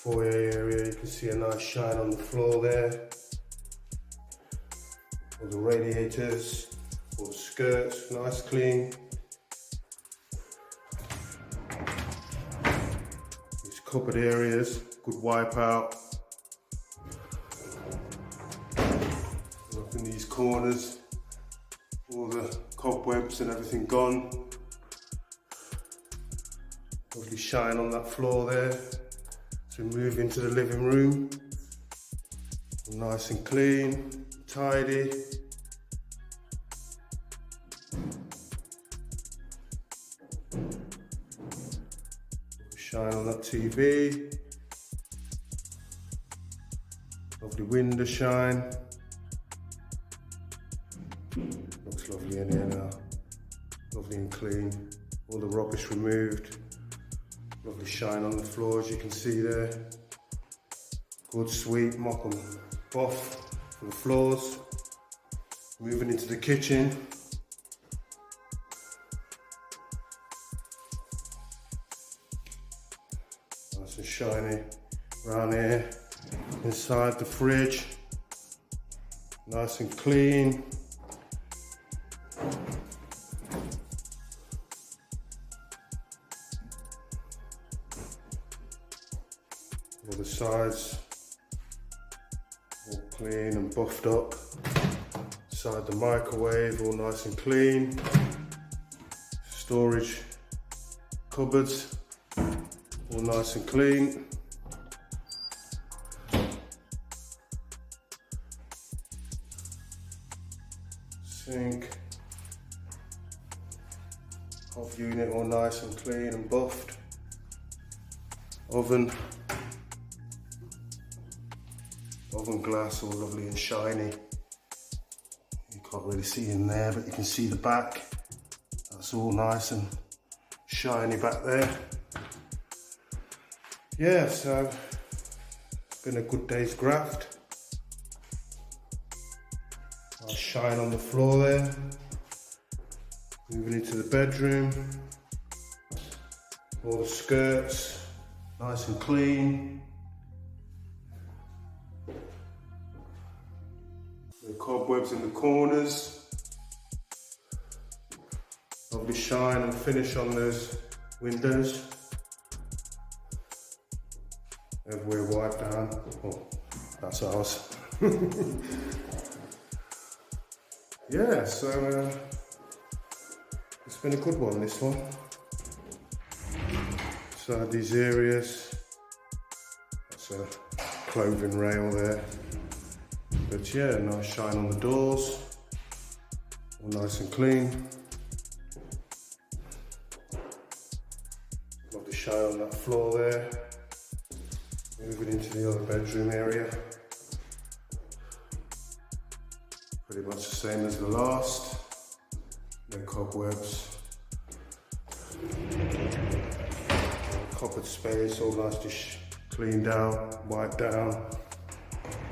foyer area, you can see a nice shine on the floor there. All the radiators, all the skirts, nice clean. These cupboard areas, good wipe out. Up in these corners, all the cobwebs and everything gone. Lovely shine on that floor there. So move into the living room. Nice and clean, tidy. Shine on that TV. Lovely window shine. Looks lovely in here now. Lovely and clean. All the rubbish removed. Lovely shine on the floor, as you can see there. Good sweep, mop and buff for the floors. Moving into the kitchen. Nice and shiny around here. Inside the fridge. Nice and clean. All the sides all clean and buffed up. Inside the microwave, all nice and clean. Storage cupboards, all nice and clean. Sink, hot unit, all nice and clean and buffed. Oven glass, all lovely and shiny. You can't really see in there, but you can see the back. That's all nice and shiny back there. Yeah, so it's been a good day's graft. Nice shine on the floor there. Moving into the bedroom. All the skirts, nice and clean. The cobwebs in the corners. Lovely shine and finish on those windows. Everywhere wiped down. Oh, that's ours. Yeah, so it's been a good one, this one. So these areas, that's a clothing rail there. But yeah, nice shine on the doors, all nice and clean. Love the shine on that floor there. Moving into the other bedroom area. Pretty much the same as the last. No cobwebs. Cupboard space, all nicely cleaned out, wiped down,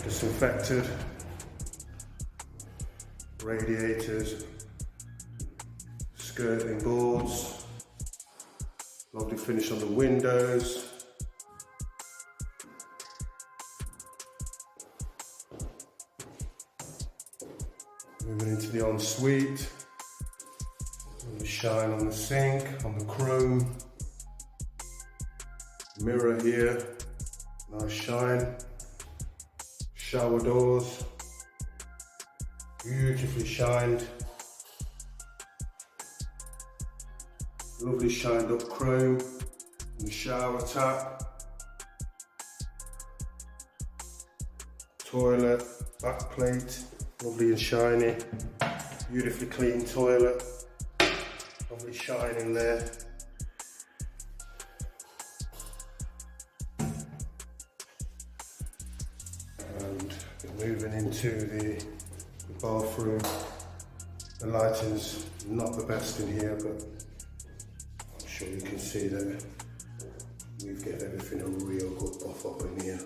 disinfected. Radiators, skirting boards, lovely finish on the windows. Moving into the ensuite, the shine on the sink, on the chrome. Mirror here, nice shine. Shower doors, beautifully shined. Lovely shined up chrome in the shower tap. Toilet, back plate, lovely and shiny. Beautifully clean toilet. Lovely shine in there. And moving into the bathroom. The lighting's not the best in here, but I'm sure you can see that we've got everything a real good buff up in here.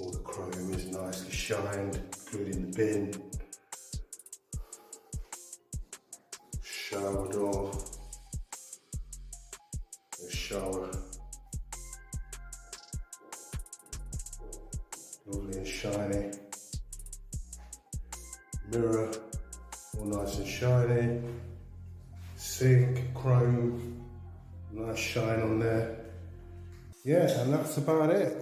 All the chrome is nicely shined, including the bin. Shower door. shower. Lovely and shiny. Mirror, all nice and shiny. Sink, chrome, nice shine on there. Yeah, and that's about it.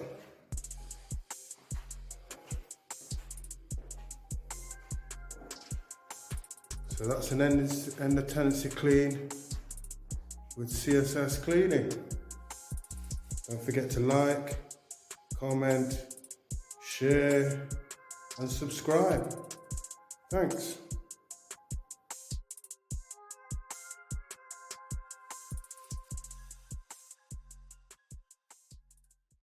So that's an end of tenancy clean with CSS cleaning. Don't forget to like, comment, share and subscribe. Thanks.